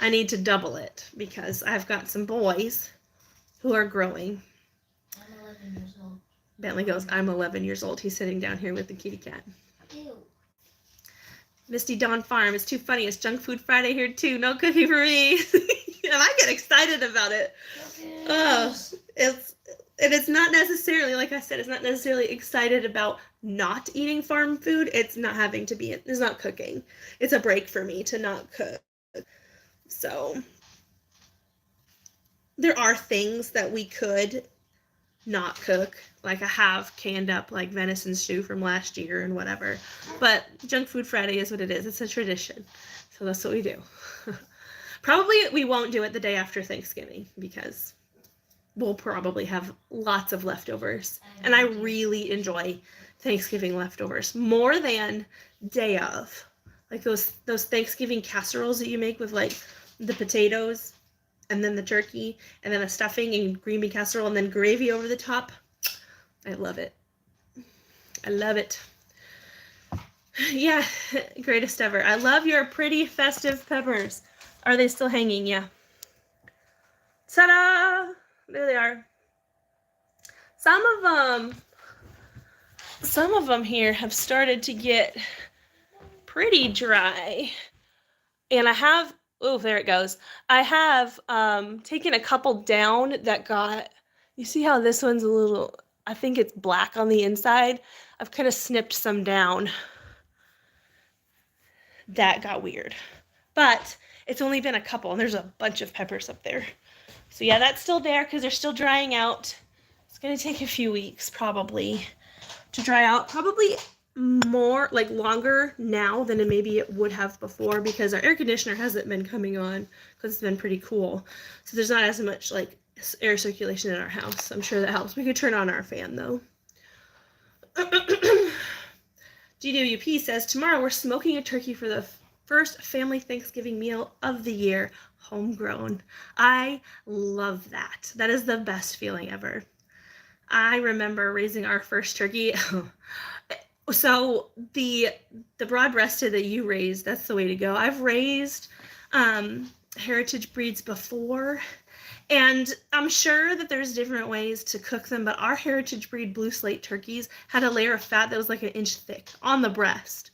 I need to double it because I've got some boys who are growing. I'm 11 years old. Bentley goes, I'm 11 years old. He's sitting down here with the kitty cat. Ew. Misty Dawn Farm. It's too funny. It's Junk Food Friday here too. No cookie for me. And I get excited about it. Oh, it's not necessarily, like I said, it's not necessarily excited about not eating farm food. It's not having to be, it's not cooking. It's a break for me to not cook. So there are things that we could not cook. Like I have canned up like venison stew from last year and whatever. But Junk Food Friday is what it is. It's a tradition. So that's what we do. Probably we won't do it the day after Thanksgiving because we'll probably have lots of leftovers. And I really enjoy Thanksgiving leftovers more than day of. Like those Thanksgiving casseroles that you make with like the potatoes and then the turkey and then a stuffing and green bean casserole and then gravy over the top. I love it. I love it. Yeah, greatest ever. I love your pretty festive peppers. Are they still hanging? Yeah. Ta-da! There they are. Some of them here have started to get pretty dry. And I have, oh, there it goes. I have taken a couple down that got, you see how this one's a little, I think it's black on the inside. I've kind of snipped some down. That got weird. But it's only been a couple, and there's a bunch of peppers up there. So yeah, that's still there because they're still drying out. It's going to take a few weeks probably to dry out. Probably more, like longer now than maybe it would have before because our air conditioner hasn't been coming on because it's been pretty cool. So there's not as much like air circulation in our house. I'm sure that helps. We could turn on our fan though. GWP says, tomorrow we're smoking a turkey for the first family Thanksgiving meal of the year, homegrown. I love that. That is the best feeling ever. I remember raising our first turkey. So the broad-breasted that you raised, that's the way to go. I've raised heritage breeds before, and I'm sure that there's different ways to cook them, but our heritage breed blue slate turkeys had a layer of fat that was like an inch thick on the breast.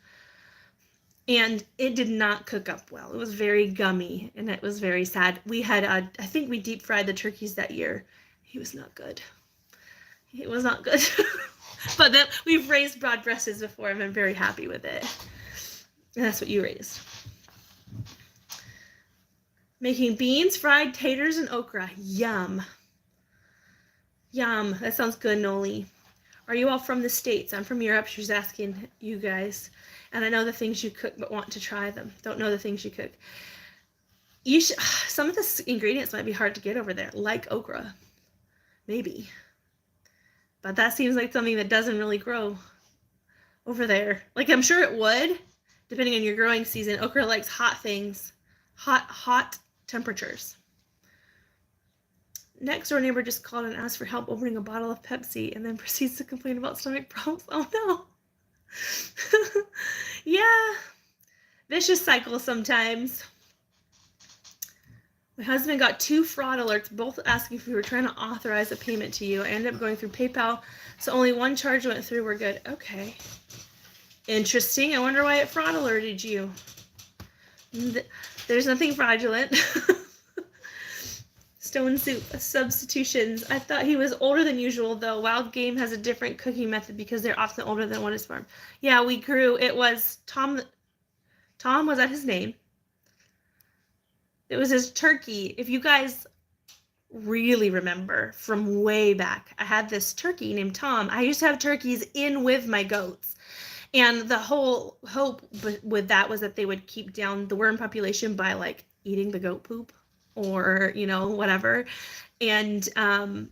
And it did not cook up well. It was very gummy, and it was very sad. We had, I think we deep fried the turkeys that year. He was not good. It was not good. But then we've raised broad-breasted before, and I'm very happy with it. And that's what you raised. Making beans, fried taters, and okra. Yum. Yum. That sounds good, Noli. Are you all from the States? I'm from Europe. She's asking you guys. And I know the things you cook, but want to try them. Don't know the things you cook. You should, some of the ingredients might be hard to get over there, like okra. Maybe. But that seems like something that doesn't really grow over there. Like, I'm sure it would, depending on your growing season. Okra likes hot things. Hot temperatures. Next door neighbor just called and asked for help opening a bottle of Pepsi and then proceeds to complain about stomach problems. Oh no. Yeah. Vicious cycle sometimes. My husband got 2 fraud alerts, both asking if we were trying to authorize a payment to you. I ended up going through PayPal, so only one charge went through. We're good. Okay. Interesting. I wonder why it fraud alerted you. There's nothing fraudulent. Stone soup substitutions. I thought he was older than usual, though. Wild game has a different cooking method because they're often older than what is farmed. Yeah, we grew. It was Tom. Tom, was that his name? It was his turkey. If you guys really remember from way back, I had this turkey named Tom. I used to have turkeys in with my goats. And the whole hope with that was that they would keep down the worm population by like eating the goat poop or, you know, whatever. And kind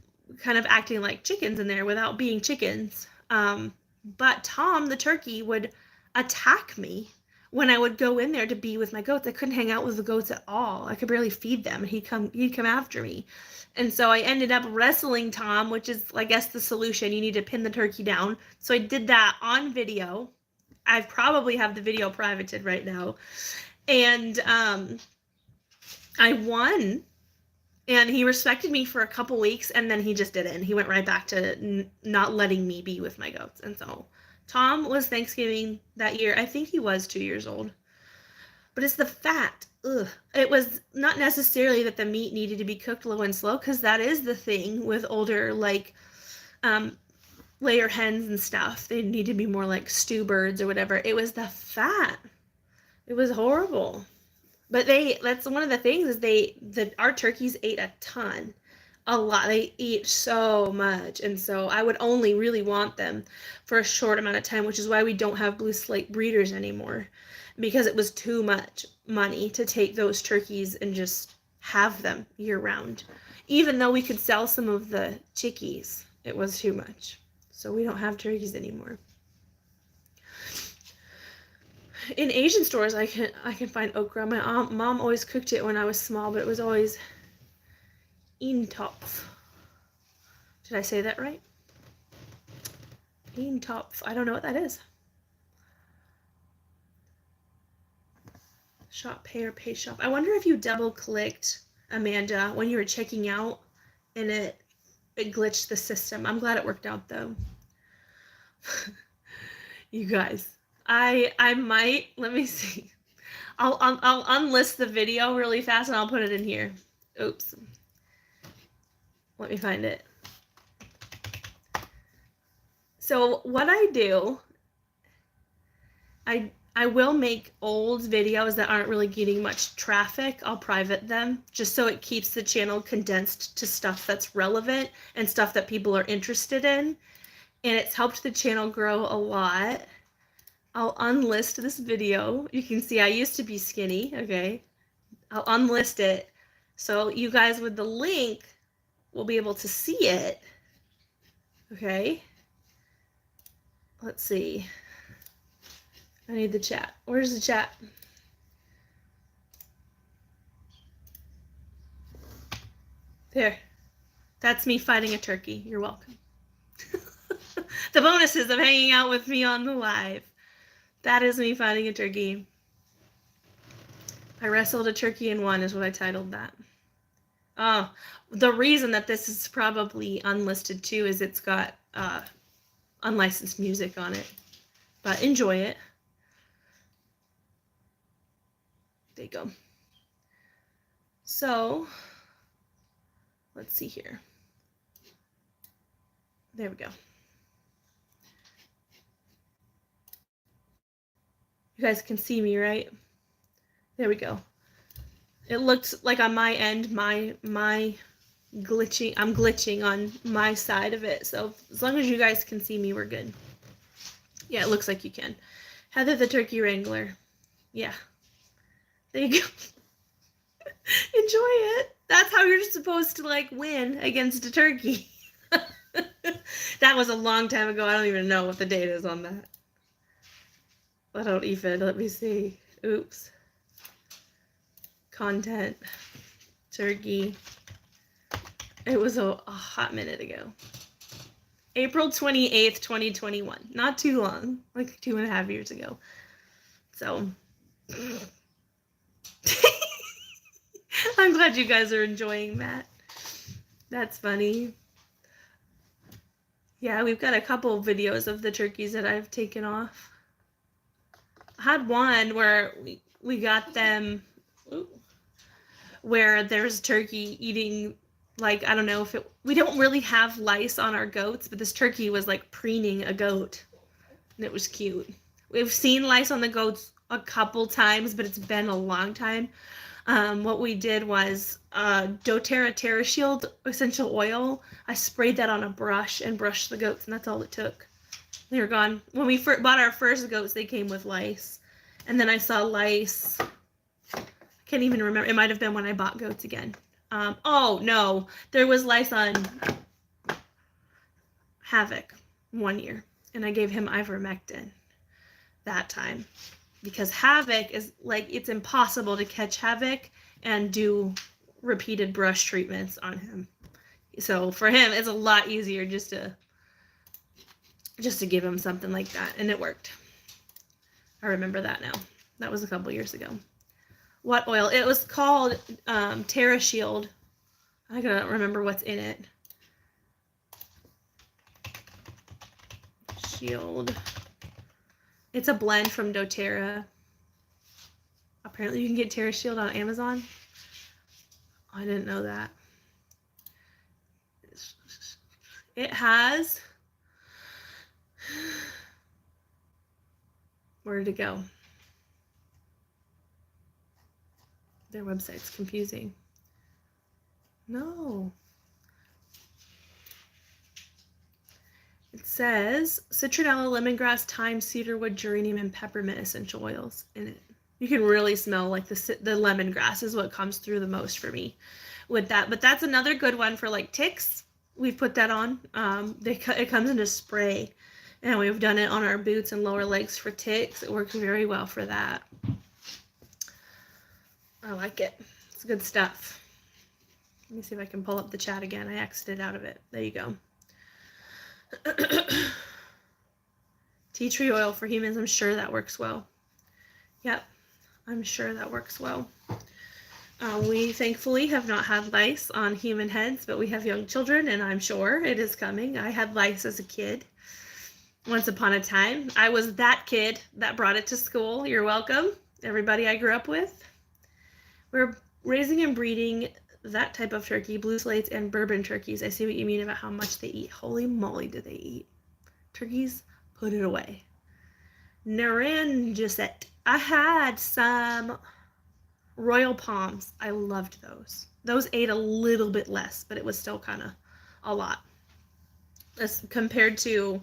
of acting like chickens in there without being chickens. But Tom, the turkey, would attack me when I would go in there to be with my goats. I couldn't hang out with the goats at all. I could barely feed them. He'd come after me. And so I ended up wrestling Tom, which is, I guess, the solution. You need to pin the turkey down. So I did that on video. I probably have the video privated right now. And I won. And he respected me for a couple weeks, and then he just didn't. He went right back to not letting me be with my goats. And so Tom was Thanksgiving that year. I think he was 2 years old. But it's the fat. Ugh. It was not necessarily that the meat needed to be cooked low and slow, because that is the thing with older, like, layer hens and stuff. They need to be more like stew birds or whatever. It was the fat. It was horrible. But that's one of the things is our turkeys ate a ton. A lot. They eat so much. And so I would only really want them for a short amount of time, which is why we don't have blue slate breeders anymore, because it was too much money to take those turkeys and just have them year round. Even though we could sell some of the chickies, it was too much. So we don't have turkeys anymore. In Asian stores, I can find okra. My mom always cooked it when I was small, but it was always Eentopf. Did I say that right? Eentopf. I don't know what that is. Shop pay or pay shop. I wonder if you double clicked, Amanda, when you were checking out and it glitched the system. I'm glad it worked out though. You guys, I might, let me see. I'll unlist the video really fast and I'll put it in here. Oops. Let me find it. So what I do, I will make old videos that aren't really getting much traffic. I'll private them just so it keeps the channel condensed to stuff that's relevant and stuff that people are interested in. And it's helped the channel grow a lot. I'll unlist this video. You can see I used to be skinny, okay? I'll unlist it so you guys with the link will be able to see it, okay? Let's see. I need the chat. Where's the chat? There. That's me fighting a turkey. You're welcome. The bonuses of hanging out with me on the live. That is me fighting a turkey. I wrestled a turkey and won is what I titled that. Oh, the reason that this is probably unlisted too is it's got unlicensed music on it. But enjoy it. There you go. So, let's see here. There we go. You guys can see me, right? There we go. It looks like on my end, my glitching, I'm glitching on my side of it. So as long as you guys can see me, we're good. Yeah, it looks like you can. Heather the Turkey Wrangler. Yeah. There you go. Enjoy it. That's how you're supposed to like win against a turkey. That was a long time ago. I don't even know what the date is on that. I don't even, let me see. Oops. Content. Turkey. It was a hot minute ago. April 28th, 2021. Not too long. Like 2.5 years ago. So, I'm glad you guys are enjoying that. That's funny. Yeah, we've got a couple videos of the turkeys that I've taken off. I had one where we got them where there's turkey eating, like, I don't know if it, we don't really have lice on our goats, but this turkey was like preening a goat, and it was cute. We've seen lice on the goats a couple times, but it's been a long time. What we did was doTERRA Terra Shield essential oil. I sprayed that on a brush and brushed the goats, and that's all it took. They were gone. When we bought our first goats, they came with lice. And then I saw lice. I can't even remember. It might have been when I bought goats again. Oh, no. There was lice on Havoc one year. And I gave him ivermectin that time. Because Havoc is, like, it's impossible to catch Havoc and do repeated brush treatments on him. So for him, it's a lot easier just to give him something like that, and it worked. I remember that now. That was a couple years ago. What oil? It was called Terra Shield. I gotta remember what's in it. Shield. It's a blend from doTERRA. Apparently you can get Terra Shield on Amazon. I didn't know that. It has... Where did it go? Their website's confusing. No. It says citronella, lemongrass, thyme, cedarwood, geranium, and peppermint essential oils in it. You can really smell like the lemongrass is what comes through the most for me with that. But that's another good one for like ticks. We've put that on. It comes in a spray, and we've done it on our boots and lower legs for ticks. It works very well for that. I like it. It's good stuff. Let me see if I can pull up the chat again. I exited out of it. There you go. Tea tree oil for humans. I'm sure that works well. Yep, I'm sure that works well. We thankfully have not had lice on human heads, but we have young children, and I'm sure it is coming. I had lice as a kid. Once upon a time, I was that kid that brought it to school. You're welcome, everybody I grew up with. We're raising and breeding that type of turkey, blue slates and bourbon turkeys. I see what you mean about how much they eat. Holy moly, do they eat. Turkeys, put it away. Naranjaset. I had some Royal Palms. I loved those. Those ate a little bit less, but it was still kind of a lot. As compared to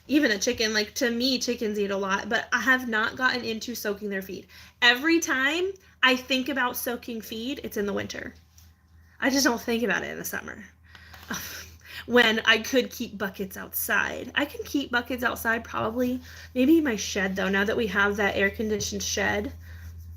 even a chicken. Like, to me, chickens eat a lot, but I have not gotten into soaking their feed. Every time I think about soaking feed, it's in the winter. I just don't think about it in the summer. When I could keep buckets outside. I can keep buckets outside probably, maybe in my shed though, now that we have that air-conditioned shed.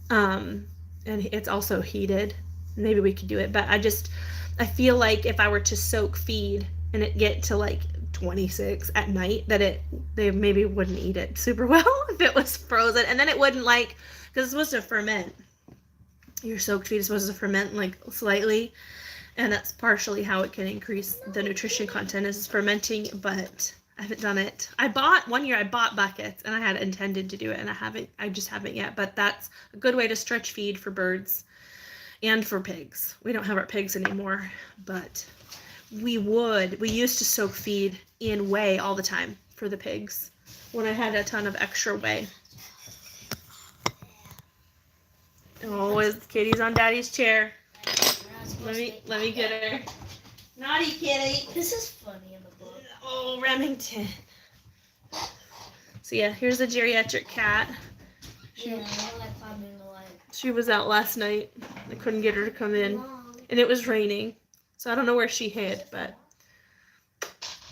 And it's also heated. Maybe we could do it, but I feel like if I were to soak feed and it get to like 26 at night, that they maybe wouldn't eat it super well if it was frozen, and then it wouldn't, like, because it's supposed to ferment. Your soaked feed is supposed to ferment like slightly, and that's partially how it can increase the nutrition content is fermenting, but I haven't done it. One year I bought buckets and I had intended to do it, and I just haven't yet, but that's a good way to stretch feed for birds and for pigs. We don't have our pigs anymore, but we used to soak feed in whey all the time for the pigs when I had a ton of extra whey. Oh, Kitty's on Daddy's chair. Let me get her. Naughty kitty. This is funny in the book. Oh, Remington. So yeah, here's a geriatric cat. Yeah, I like climbing the leg. She was out last night. I couldn't get her to come in. And it was raining. So I don't know where she hid, but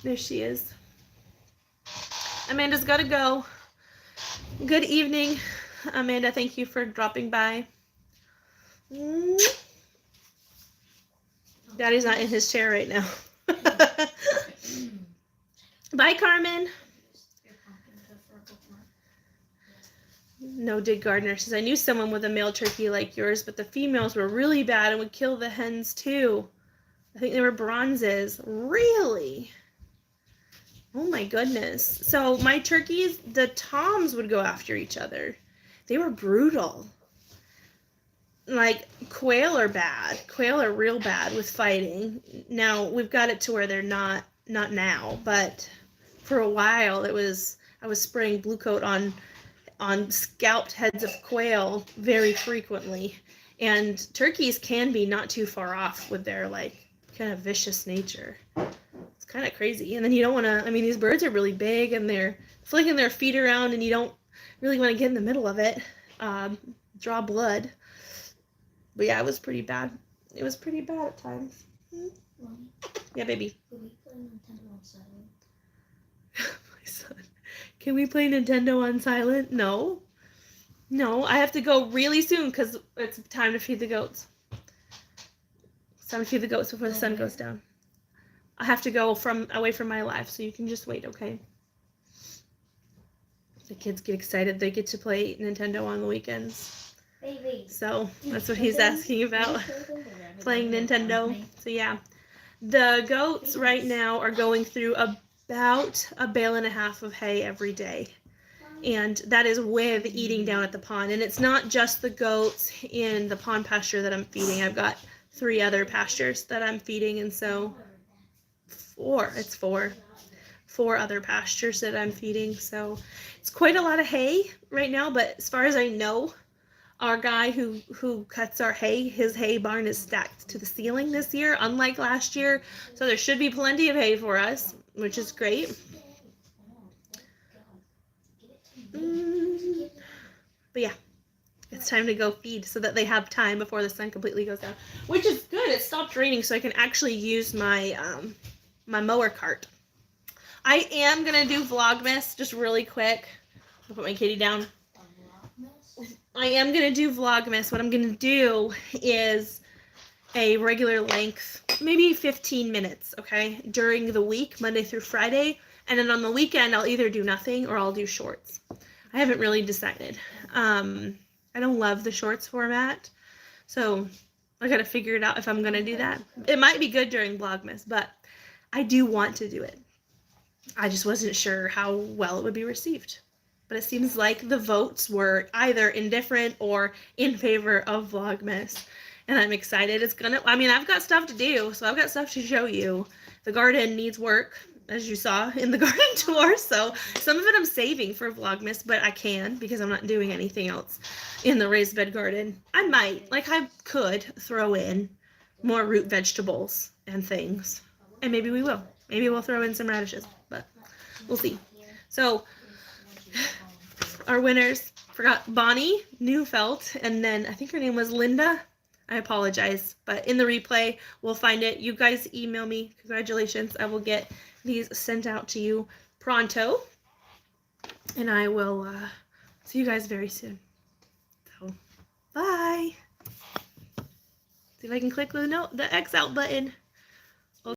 there she is. Amanda's got to go. Good evening, Amanda. Thank you for dropping by. Daddy's not in his chair right now. Bye, Carmen. No Dig Gardener says, I knew someone with a male turkey like yours, but the females were really bad and would kill the hens too. I think they were bronzes. Really? Oh my goodness. So my turkeys, the toms would go after each other. They were brutal. Like, quail are bad. Quail are real bad with fighting. Now, we've got it to where they're not now, but for a while I was spraying Blue Coat on scalped heads of quail very frequently. And turkeys can be not too far off with their, like, kind of vicious nature. It's kind of crazy. And then you don't want to, I mean, these birds are really big and they're flicking their feet around and you don't really want to get in the middle of it. Draw blood. But yeah, it was pretty bad. It was pretty bad at times. Mommy, Yeah, baby. could we play Nintendo on silent? My son. Can we play Nintendo on silent? No. No, I have to go really soon because it's time to feed the goats. It's time to feed the goats before the sun goes down. I have to go away from my life, so you can just wait, okay? The kids get excited. They get to play Nintendo on the weekends. Baby. So that's what he's asking about, playing Nintendo. So yeah, the goats right now are going through about a bale and a half of hay every day. And that is with eating down at the pond. And it's not just the goats in the pond pasture that I'm feeding. I've got 3 other pastures that I'm feeding. And so 4 other pastures that I'm feeding. So it's quite a lot of hay right now. But as far as I know, our guy who cuts our hay, his hay barn is stacked to the ceiling this year, unlike last year. So there should be plenty of hay for us, which is great. But yeah, it's time to go feed so that they have time before the sun completely goes down, which is good. It stopped raining so I can actually use my my mower cart. I am gonna do Vlogmas just really quick. I'll put my kitty down. I am gonna do Vlogmas. What I'm gonna do is a regular length, maybe 15 minutes, okay, during the week, Monday through Friday, and then on the weekend I'll either do nothing or I'll do shorts. I haven't really decided. I don't love the shorts format, so I gotta figure it out if I'm gonna do that. It might be good during Vlogmas, but I do want to do it. I just wasn't sure how well it would be received. But it seems like the votes were either indifferent or in favor of Vlogmas. And I'm excited. I've got stuff to do, so I've got stuff to show you. The garden needs work, as you saw in the garden tour. So some of it I'm saving for Vlogmas, but I can because I'm not doing anything else in the raised bed garden. I could throw in more root vegetables and things. And maybe we will. Maybe we'll throw in some radishes, but we'll see. So our winners, forgot Bonnie Neufeld, and then I think her name was Linda. I apologize, but in the replay, we'll find it. You guys email me. Congratulations. I will get these sent out to you pronto, and I will see you guys very soon. So, bye. See if I can click the X out button.